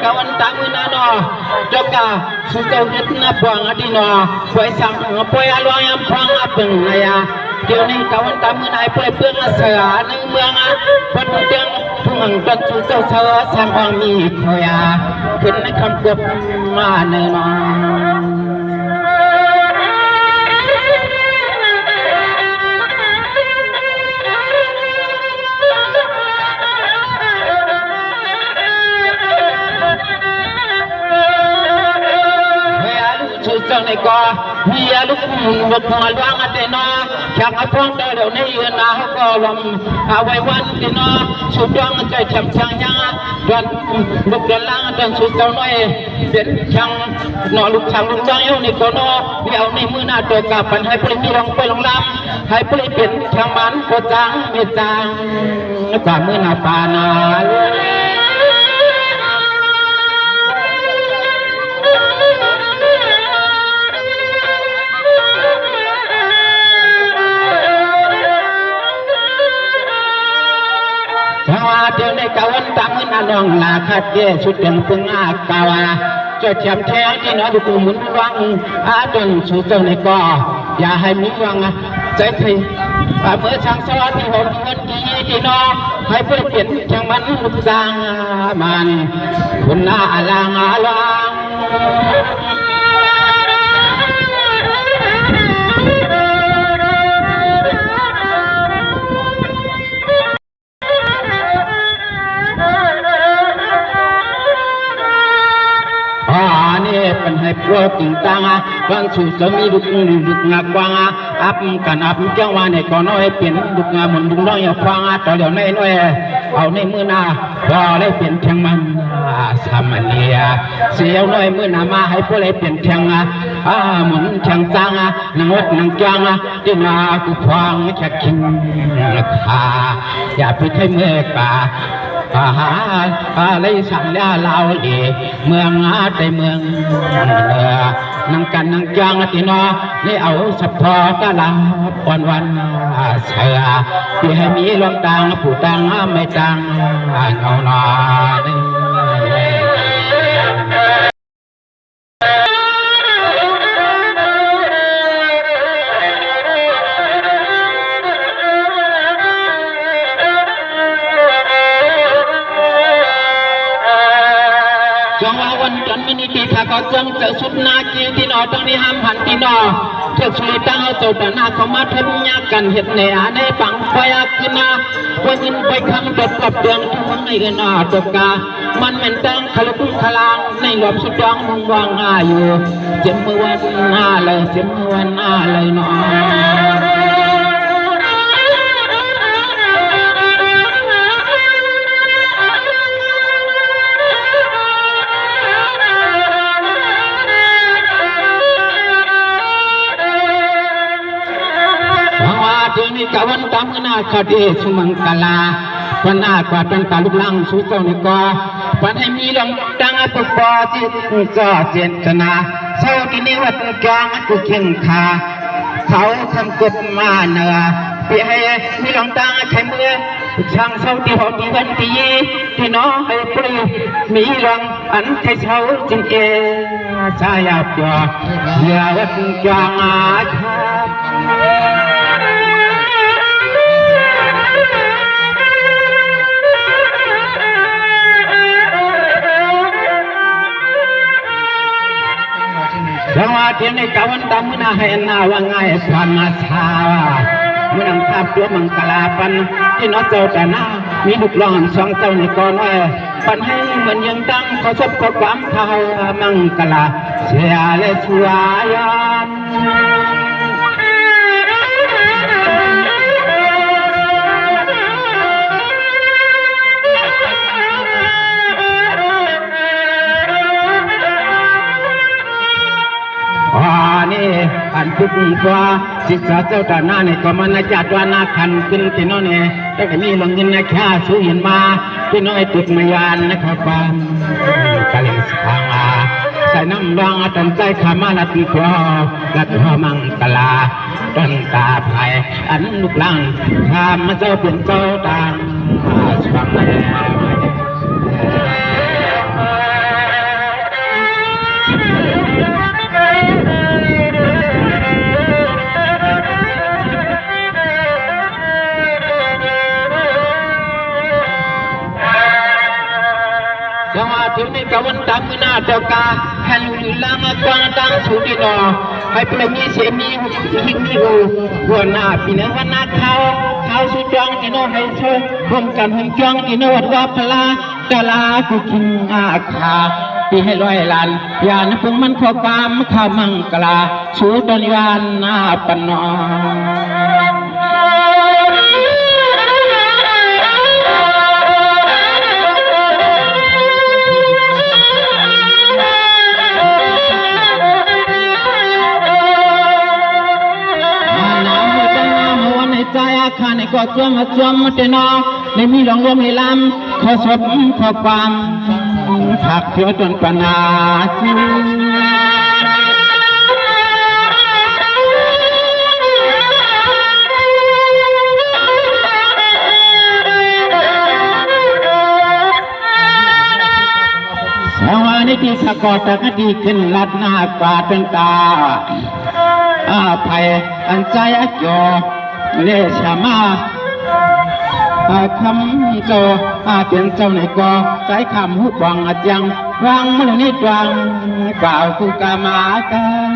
kawan tamu nano joka susau hitna buang adino buai sang buai aluang yang buang apeng naya điều này kawan tamu nai buai buang asa nang buang a pedang buang dan susau sawa sang buang mi koya kena kampuk mana no trong này có nhiều lúc một mùa loang ở đây nó chẳng có phong đời đầu này yên nào có lòng vay quan thì nó số đoan chạy chậm chang nhang đoàn lúc đoàn lang đoàn số sau nói đến chẳng nó lúc sang lúc trang yêu này có nó điều này mưa nào tôi cả phần hai mươi mi lòng quay lòng lam hai mươi biển chẳng bán có trang mê trang cả mưa nào pa nào điều này kawan tamu nanong là khát ghê sút đường phương kawa cho chém theo thì nó được muốn vang tuần số giờ này có và hai miếng vang trái thì bữa sáng sau thì hôm nay thì nó hai bữa biển chẳng bắn lúc giang màn quân lang loang hai puluh tentang bang susami duk ngakwang kan jang wane kono pien duk mundung dong ya kwang to leo nei noi au nei mưa na bo le pien thang man samania siêu noi mưa na ma hai puluh pien thang mun thang tang nang wat nang kyang tin ku kwang chak king kha ya pi thai mưa ka lấy sẵn ra lao để mương tây mương năng cần năng trang thì nó lấy áo sập thò ta là quan văn sợ thì hay mỹ loan tang phủ tang mây tang ngầu nọ có chân trợ sút na chi thì nó trong đi ham hẳn thì nó thực sự tăng ở chỗ đó na không mất thêm nhá cần hiện nè này bằng quay kia na quay nhìn quay khăm đột cặp đường trong này cái nó đột cảมันเหม็นตังขลุ่มขลังในหลบสุดดองมองวางอยู่เจ็บมือวันเลยเจ็บมือวันเลยเนาะkawan tamu na kade sumangkala pana kwa tan taluk lang susau ni ko pan hai mi long tang tu pa chi cho chen chana sau ti ni wat kang ku kheng kha khao tham kut ma na pi hai mi long tang khai mưa chang sau ti ho ti van ti ti no hai pri mi long an khai sau jin e sa ya pyo ya wat kang kha Jawa tiene kawan tamu na hena wangai pamasa menang kapio mengkalapan ino saudana minuk longan song tau ni kono pan hai men yang tang ko sop ko kwam thao mangkala sia le suayanอันทุกข์ว่าสิษาเจ้าตาหน้าเนี่ยก็มันจัดว่านาคันขึ้นที่น้องเนี่ยแต่ก็มีลงเงินนะแค่ซื้อเห็นมาที่น้อยติดมายานนะครับความกะเลสพังใส่น้ำรองตั้งใจขามาละตีกว่าละทอมังกลา ต้นตาไผ่อันลูกหลังทำมาเจ้าเป็นเจ้าดังสว่างแดงสวัสดีในกวันตามนาเจ้ากาฮันลุลางกวางตังสุดิโนให้เพลงนี้เสียมีหิ้งมีหูหัวหน้าปีนวันนาเขาสุดจังกิโนให้เธอร่วมกันหุ่นจังกิโนวัดว่าพลาตลากุกินอาคาปีให้ลอยลันยานพุ่งมันขอความข้ามังกลาสูดนยานนาปนอใจอาคารในก็จวมเตนอในมีหลงลมในลำขอสบขอความถักเถื่อจนปนาจิสวัสดีที่สกอตกดีขึ้นลัดหน้ากาเป็นตาภัยอันใจอัจโยเลชามาคำโจเป็นเจ้าในกอใจคำหุบวังอาจังวางมือนิดวังกล่าวคูกามากัน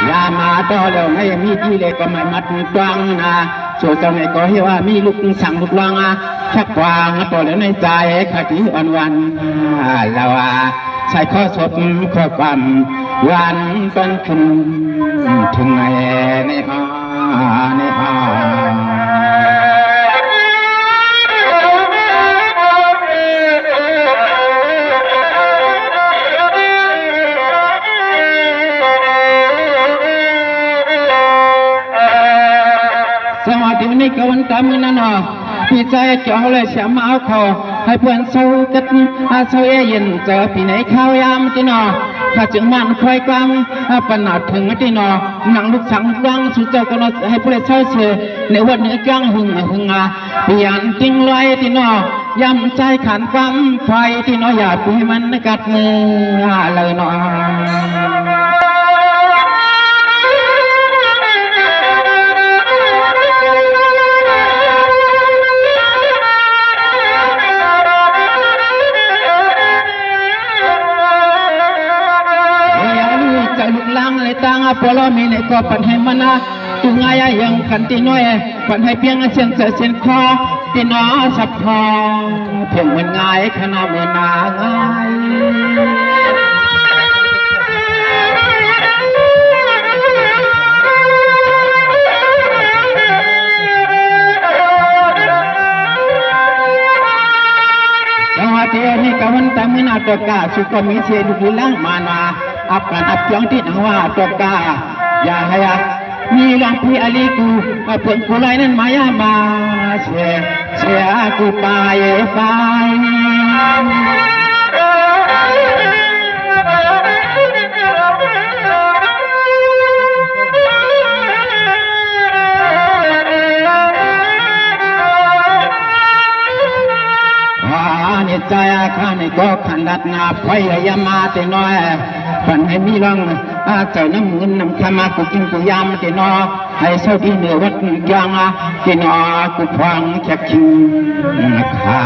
ยามาต่อแล้วไม่มีที่เลยก็ไม่มัดตวังนะส่วนเจ้าในก็เห็นว่ามีลูกสั่งลูกวางชักวางต่อแล้วในใจขัดที่วันเราใส่ข้อศพข้อความวันต้นขึ้นถึงในห้สวัสดีนี่กวันตามินนอพี่ใจจ่อเลยเสียมาเอาคอให้เพื่อนเศร้ากัดเศร้าเย็นเจอพี่ไหนข้าวยามตีนอข้าจึงมันควายกลางปัญหาถึงตีนอหนังลูกสังดังสุดเจ้าก็นอให้เพื่อนเศร้าเสือในวันนี้กลางหึงเปลี่ยนจริงลอยตีนอยำใจขันความไฟตีนออย่าปีมันกัดมือเลยนอเลยตั้งพอเรามีในก็ปันให้มันนะตุงายยังขันตีน้อยปันให้เพียงเสียงเสียงคอตีน้อสับคอเพียงเหมือนง่ายขนาดเหมือนนาง่ายจังหวะที่นี่กวันตามินาตกาสุกมิเสดุลังมานาอับกันอับจ้องที่หนังว่าตกกาอย่าให้มีหลังพี่อลีกูเพิ่งกูไล่นั้นมายามาเสียกูไปนี่ใจอาคารนี่ก็ขันดัดนาพยายามมาแต่น้อยฝันให้มีรังเจ้าน้ำเงินน้ำขมากูกินกูยามแต่นอให้เศร้าที่เหนือวัดยังแต่นอกูฟังแค่คิงขา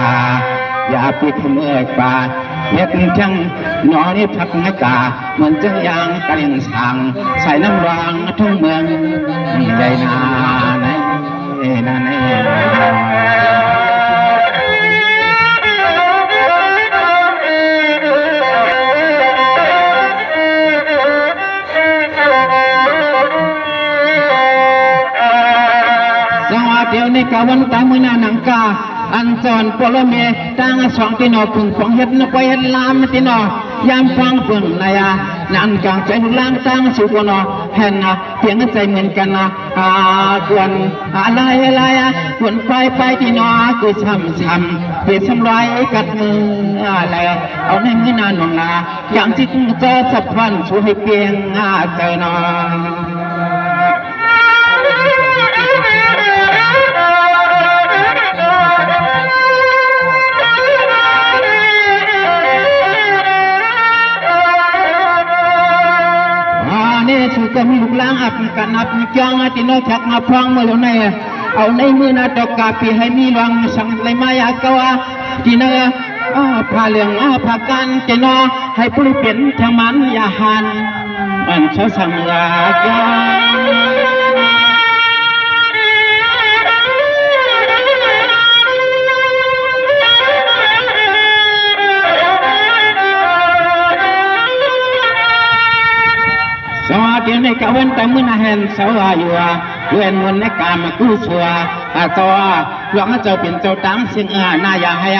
อย่าไปขโมยป่าเฮ็ดจังนอนี่พักนักกาเหมือนจังยางกระเลียงสั่งใส่น้ำรางทุ่งเมืองได้นาในเดี๋ยวในกวันตามือนาหนังกาอันจอนปลเมตั้งสองตีนอพึ่งฟองเฮ็ดนกเฮ็ดลามตีนอยามฟังเบิ่งนายนันกลางใจหุล้างตั้งสุกนอ แค่นะเสียงใจเหมือนกันนะกวนอะไรกวนไปที่นอกูช้ำเปลี่ยนช้ำร้อยกัดมืออะไรเอาในมือนานหนองนาอย่างที่เจอสับพันช่วยให้เพียงใจนอนี่สุกมีลูกล้างอับกันอับมีจ้องที่นอกจากมาพองมาแล้วเนี่ยเอาในมือนาดอกกาปีให้มีรองสังเลยมายากวาที่นั่นผ้าเหลืองผ้ากันเจนอให้ผู้เปลี่ยนทางมันยาหันมันเช้าสังลากาสวัสดีในกวันแต่มื่อนาเห็นสาวอยู่เวียนวนในกามากู้ชัวตัวหลวงเจ้าเป็นเจ้าตั้งสิ่งนายาให้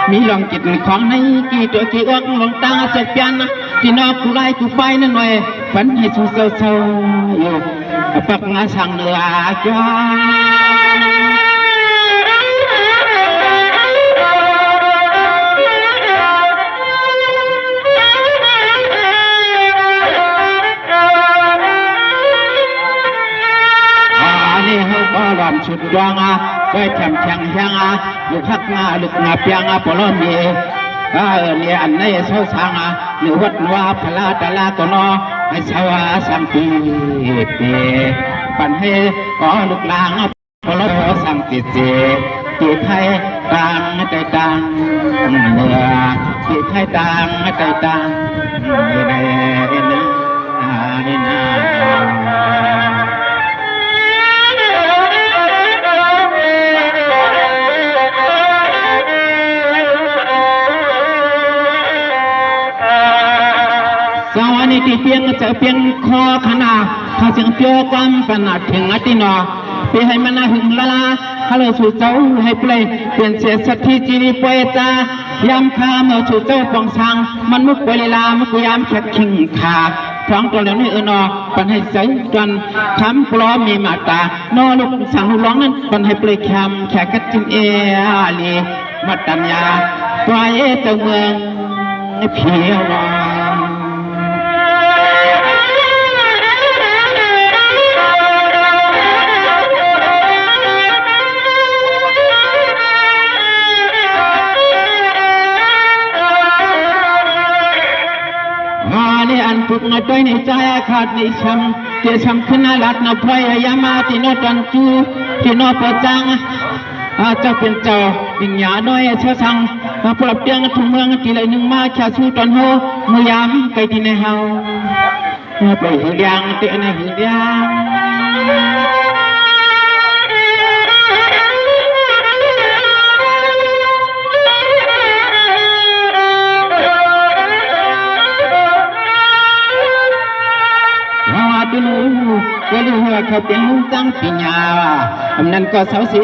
มีลองจิตของในกี่ตัวกี่อ้วกลงตั้งเจ็บยันที่นอกกูไล่กูไฟนั่นหน่อยฝันให้ชูเศร้าอยู่ปักงาสั่งเหนือจ้าลอมชุดดวงก็แข็งแข็งแข็งลูกฮักงาลูกงาเปียงปลอมเย่เนี่ยอันนี้เศร้าสังหรือวัดว่าพลาตลาตนอให้สาวสังปีปันให้ลูกลางปลอมสังติเจตีไทยต่างใจต่างเนื้อตีไทยต่างใจต่างสวัสดีที่เพียงจะเพียงคอขนาดข้าเสียงเปียวความขนาดถึงอตินอเปียให้มันหึงละฮัลโหลสู่เจ้าให้เปลยเปลี่ยนเสียสัตที่จีนีปวยจายามข้าเมื่อสู่เจ้าปองสังมันมุกเวลามุกยามแค่ขิงขาท้องตัวเหล่านี้นอปันให้ใจกันคำปลอมมีมาตานอลูกสังร้องนั้นปันให้เปลยคำแค่กัดจินเอลีมัตตัญญาปล่อยเจ้าเมืองเพียวนออันฝึกมาด้วยในใจขาดในช้ำเกี่ยช้ำขึ้นหน้าลัดนาพยายามาที่นอตันจูที่นอประจังเจ้าเป็นเจ้าดิญญาน้อยเชื่อสังปรับเปลี่ยนทุ่งเมืองที่ไรหนึ่งมาแค่สู้ตอนโฮมือยามไกที่ในเฮาไปหือยังเตะในหือยังก็รู้ว่าเขาเป็นลุงจังปีญานั้นก็สาวสี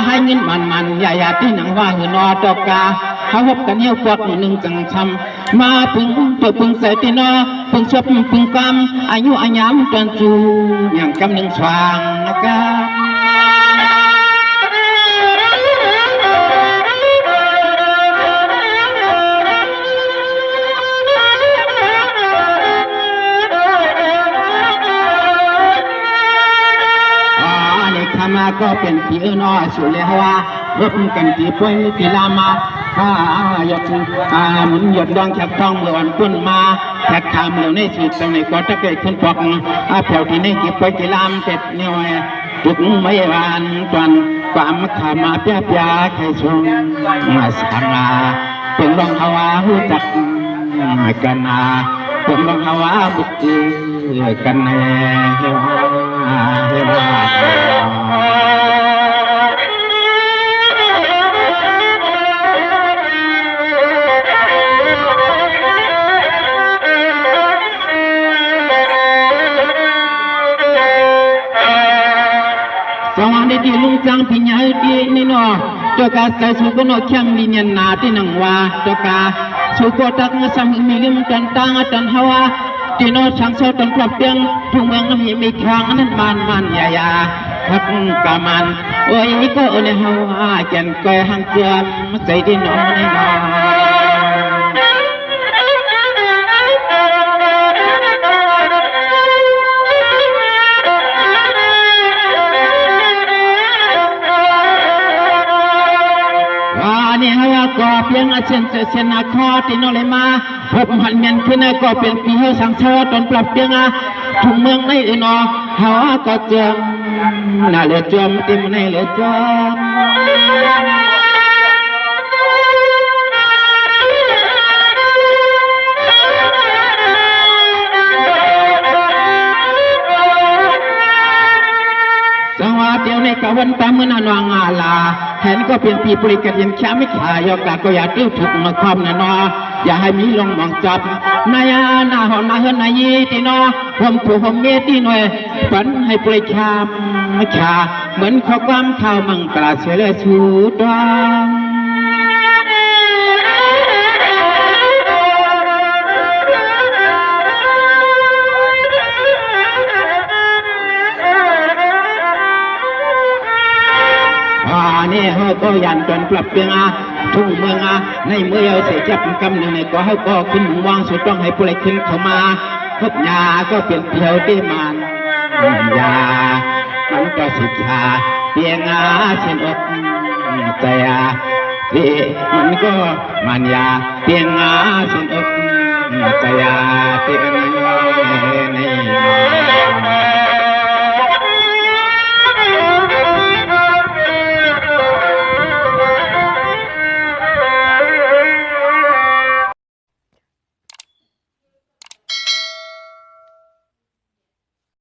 ให้เงินมันใหญ่ๆที่หนังว่าหือนอตอกกาเขาพบกันเหี้ยวกวักหนึ่งจังช้ำมาพึ่งตัวพึ่งใส่ที่นอพึ่งชบพึ่งกำอายุอายามจนจูอย่างกำหนึ่งสว่างนะครับ มาก็เป็นปีนอสุเลหวารบกันปีป่วยปีลามาหยดหมุนหยดดองแขกทองเมื่อวันพุ่นมาแขกขามเหล่าในสุดตรงในก็ตะเกียบขึ้นปอกแถวที่ในกี่ป่วยกี่ลามเป็ดเนี่ยจุกไม่หวานตอนความขามาเปียเปียใครชงมาสังอาเป็นรองฮาวาหูจักกันนาเป็นรองฮาวาบุตรกันแน่เฮวาสวัสดีที่ลุงจังพิญญาดีนี่เนาะตัวกาใจสุกโนเข้มลิเนียนาที่หนังว่าตัวกาสุกตักสัมมีลิมจันตังจันฮาวา ที่โนช่างโซตนปรับเปลี่ยนทุกเมืองน้ำมีครั้งนั้นมันยาทักกามันโอ้ยก็ในเฮาแก่นก้อยหางเจียมใจดินอนในนนี่ฮะก็เพียงเส้นนาคอที่โนเลยมาพบหันเงินขึ้นก็เป็นปีเฮาสังเสริญตนปรับเปลี่ยนทุกเมืองในนอเฮาก็เจียมน่าเหลือจอมติมในเหลือจอมสังวาเดียวในกวันตามเมื่อนานวางอาลาแทนก็เป็นปีปริกรยันช้าไม่ขายกาก็อย่าติ้วถูกมาความนานออย่าให้มีลงมองจับนายาหน้าหอนมาเฮือนนายตีนอผมผู้ผมเมตีหน่วยฝันให้ปริคามไม่ขาเหมือนข้อความข่าวมังกราเสลชูดองนี่เฮาก็ยันจนปรับเปลี่ยนทุ่งเมืองในเมื่อเสียจับกำหนึ่งในก็เฮาก็ขึ้นวางสุดต้องให้ผู้ใดขึ้นเข้ามาพบยาก็เปลี่ยนเพียวที่มันยามันก็สิกาเพียงเส้นอกใจที่มันก็มันยาเพียงเส้นอกใจที่เป็นใน